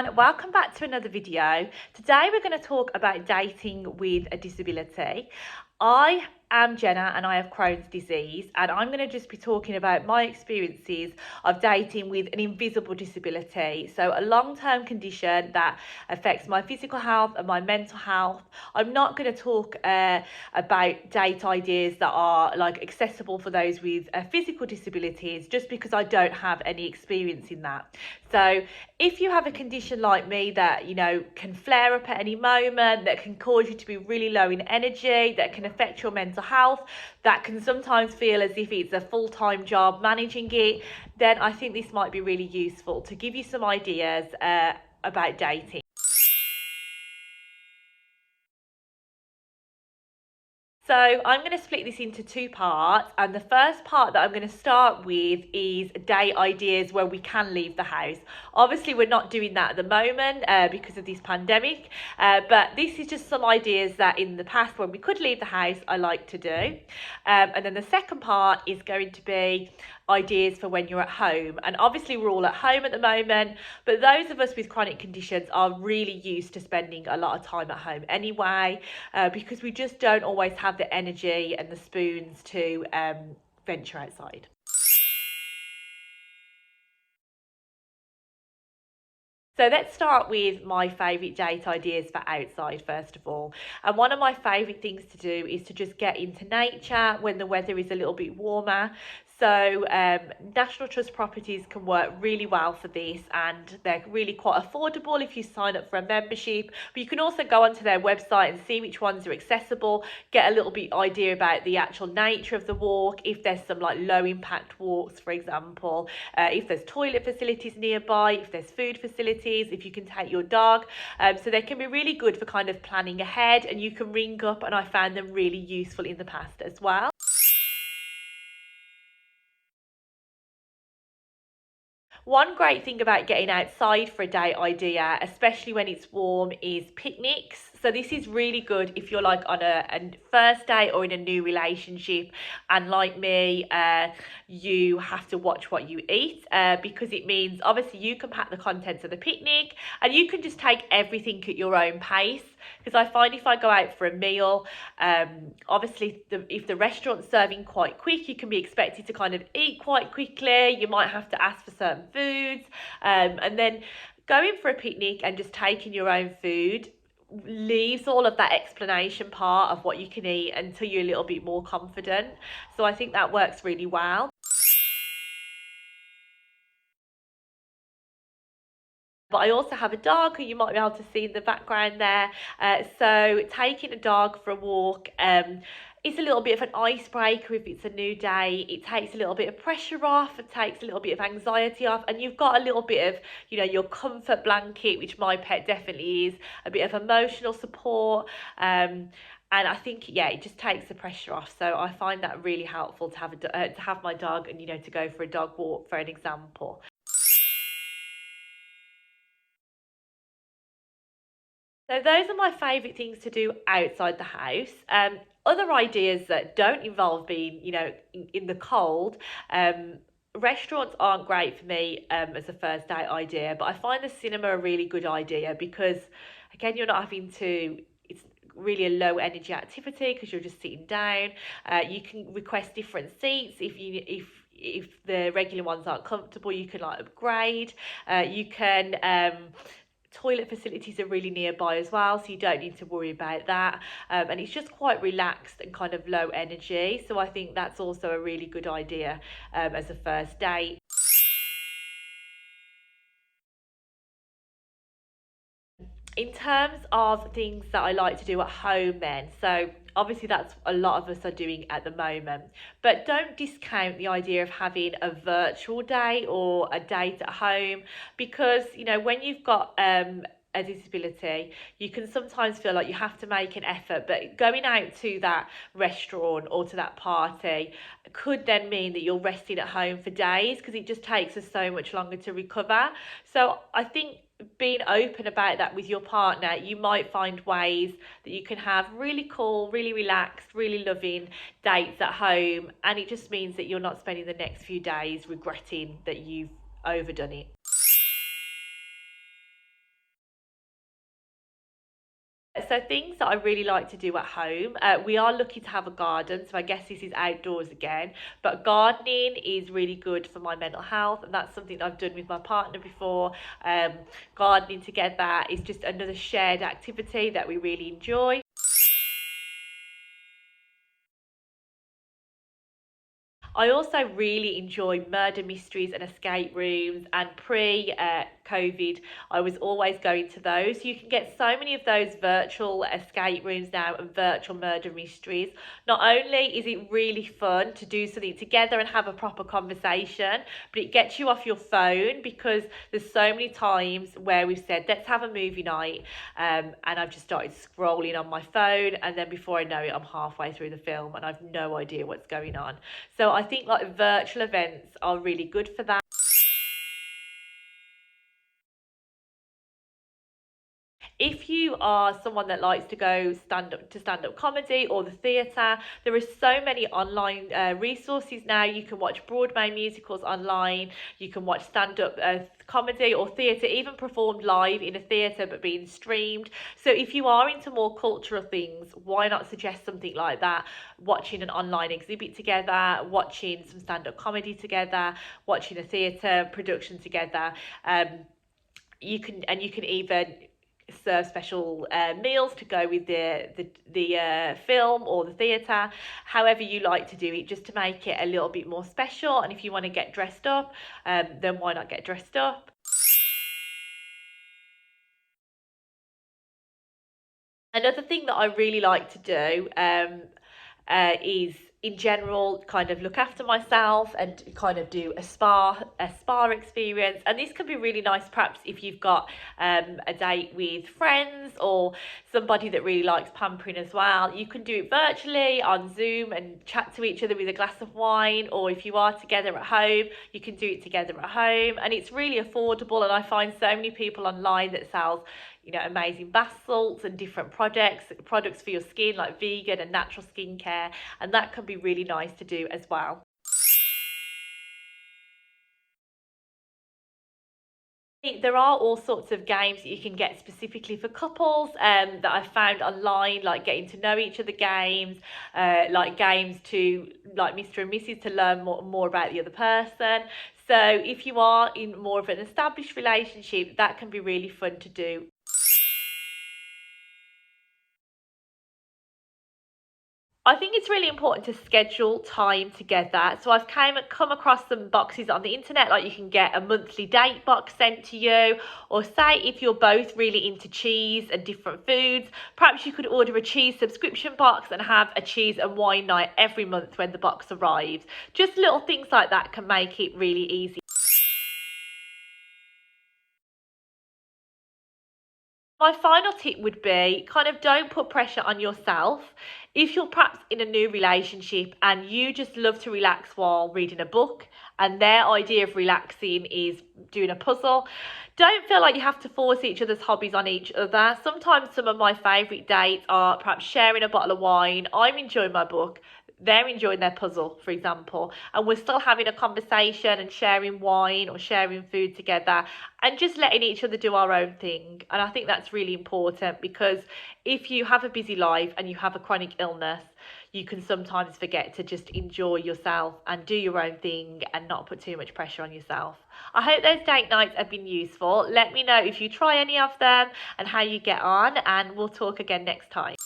everyone, welcome back to another video. Today we're going to talk about dating with a disability. I am Jenna and I have Crohn's disease, and I'm going to just be talking about my experiences of dating with an invisible disability. So a long-term condition that affects my physical health and my mental health. I'm not going to talk about date ideas that are like accessible for those with physical disabilities, just because I don't have any experience in that. So if you have a condition like me that, can flare up at any moment, that can cause you to be really low in energy, that can affect your mental health, that can sometimes feel as if it's a full-time job managing it, then I think this might be really useful to give you some ideas about dating. So I'm going to split this into two parts, and the first part that I'm going to start with is date ideas where we can leave the house. Obviously we're not doing that at the moment because of this pandemic, but this is just some ideas that in the past when we could leave the house I like to do. And then the second part is going to be ideas for when you're at home, and obviously we're all at home at the moment, but those of us with chronic conditions are really used to spending a lot of time at home anyway, because we just don't always have the energy and the spoons to venture outside. So let's start with my favourite date ideas for outside first of all. And one of my favourite things to do is to just get into nature when the weather is a little bit warmer. So National Trust properties can work really well for this, and they're really quite affordable if you sign up for a membership. But you can also go onto their website and see which ones are accessible, get a little bit idea about the actual nature of the walk, if there's some like low impact walks, for example, if there's toilet facilities nearby, if there's food facilities, if you can take your dog. So they can be really good for kind of planning ahead, and you can ring up, and I found them really useful in the past as well. One great thing about getting outside for a date idea, especially when it's warm, is picnics. So this is really good if you're like on a first date or in a new relationship, and like me, you have to watch what you eat, because it means obviously you can pack the contents of the picnic and you can just take everything at your own pace. Because I find if I go out for a meal, obviously if the restaurant's serving quite quick, you can be expected to kind of eat quite quickly. You might have to ask for certain foods, and then going for a picnic and just taking your own food leaves all of that explanation part of what you can eat until you're a little bit more confident. So I think that works really well. But I also have a dog who you might be able to see in the background there. So taking a dog for a walk is a little bit of an icebreaker if it's a new day. It takes a little bit of pressure off, it takes a little bit of anxiety off, and you've got a little bit of, your comfort blanket, which my pet definitely is, a bit of emotional support. And I think, it just takes the pressure off. So I find that really helpful to have my dog and, to go for a dog walk, for an example. So those are my favourite things to do outside the house. Other ideas that don't involve being, in the cold. Restaurants aren't great for me as a first date idea, but I find the cinema a really good idea because, again, you're not having to. It's really a low energy activity because you're just sitting down. You can request different seats if the regular ones aren't comfortable. You can like upgrade. You can. Toilet facilities are really nearby as well, so you don't need to worry about that, and it's just quite relaxed and kind of low energy, so I think that's also a really good idea as a first date. In terms of things that I like to do at home then, so obviously that's a lot of us are doing at the moment, but don't discount the idea of having a virtual date or a date at home, because when you've got a disability, you can sometimes feel like you have to make an effort, but going out to that restaurant or to that party could then mean that you're resting at home for days, because it just takes us so much longer to recover. So I think being open about that with your partner, you might find ways that you can have really cool, really relaxed, really loving dates at home, and it just means that you're not spending the next few days regretting that you've overdone it. So things that I really like to do at home, we are lucky to have a garden, so I guess this is outdoors again. But gardening is really good for my mental health, and that's something that I've done with my partner before. Um, Gardening together is just another shared activity that we really enjoy. I also really enjoy murder mysteries and escape rooms, and pre COVID, I was always going to those. You can get so many of those virtual escape rooms now and virtual murder mysteries. Not only is it really fun to do something together and have a proper conversation, but it gets you off your phone, because there's so many times where we've said, let's have a movie night, and I've just started scrolling on my phone, and then before I know it, I'm halfway through the film and I've no idea what's going on. So I think like virtual events are really good for that. If you are someone that likes to go stand up comedy or the theatre, there are so many online resources now. You can watch Broadway musicals online. You can watch stand up comedy or theatre, even performed live in a theatre but being streamed. So if you are into more cultural things, why not suggest something like that? Watching an online exhibit together, watching some stand up comedy together, watching a theatre production together. You can even serve special meals to go with the film or the theatre, however you like to do it, just to make it a little bit more special. And if you want to get dressed up, then why not get dressed up? Another thing that I really like to do is in general kind of look after myself and kind of do a spa experience. And this can be really nice perhaps if you've got a date with friends or somebody that really likes pampering as well. You can do it virtually on Zoom and chat to each other with a glass of wine, or if you are together at home, you can do it together at home. And it's really affordable, and I find so many people online that sells, you know, amazing bath salts and different products for your skin, like vegan and natural skincare, and that can be really nice to do as well. There are all sorts of games that you can get specifically for couples, that I've found online, like getting to know each other games, like games to like Mr. and Mrs. to learn more about the other person. So if you are in more of an established relationship, that can be really fun to do. I think it's really important to schedule time together. So I've come across some boxes on the internet, like you can get a monthly date box sent to you, or say if you're both really into cheese and different foods, perhaps you could order a cheese subscription box and have a cheese and wine night every month when the box arrives. Just little things like that can make it really easy. My final tip would be kind of don't put pressure on yourself. If you're perhaps in a new relationship and you just love to relax while reading a book, and their idea of relaxing is doing a puzzle, don't feel like you have to force each other's hobbies on each other. Sometimes some of my favourite dates are perhaps sharing a bottle of wine. I'm enjoying my book, they're enjoying their puzzle, for example, and we're still having a conversation and sharing wine or sharing food together, and just letting each other do our own thing. And I think that's really important, because if you have a busy life and you have a chronic illness, you can sometimes forget to just enjoy yourself and do your own thing and not put too much pressure on yourself. I hope those date nights have been useful. Let me know if you try any of them and how you get on, and we'll talk again next time.